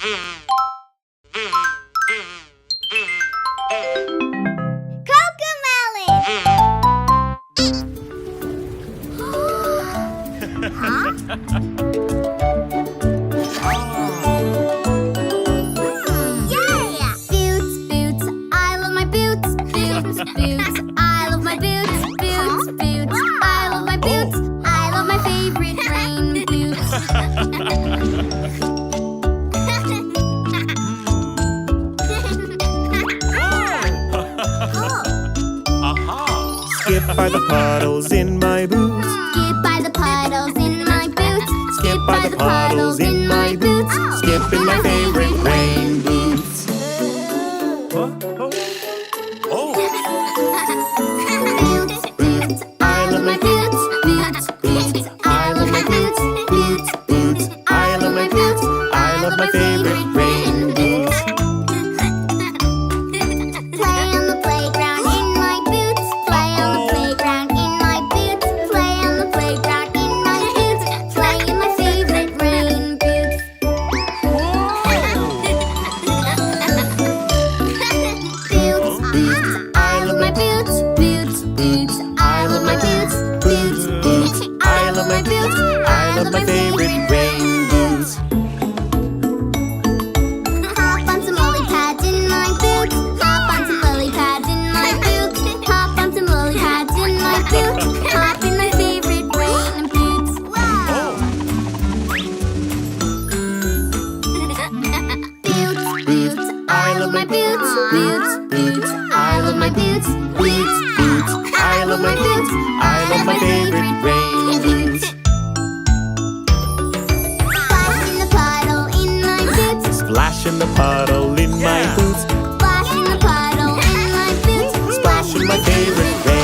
Skip by the puddles in my boots. Skip by the puddles in my boots. Skip by the puddles in my boots. Skip in my favorite rain boots. Boots, boots, I love my boots. Boots, boots, I love my boots. Boots, boots, I love my boots. I love my favorite rain boots. Play on the playground in my boots. Play on the playground in my boots. Play on the playground in my boots. Play in my favorite rain boots. Boots, boots, I love my boots. Boots, boots, I love my boots. Boots, boots, I love my boots. I love my favorite rain boots. Hop on some lily pads in my boots. Hop on some lily pads in my boots. Hop on some lily pads in my boots. Hop in my favorite rain boots. Boots, boots, I love my boots. Boots, boots, I love my boots. Boots, boots, I love my boots. I love my favorite rain boots. Splash in the puddle in my boots. Splash in the puddle in my boots. Splash in the puddle in my boots. Splash in my favorite rain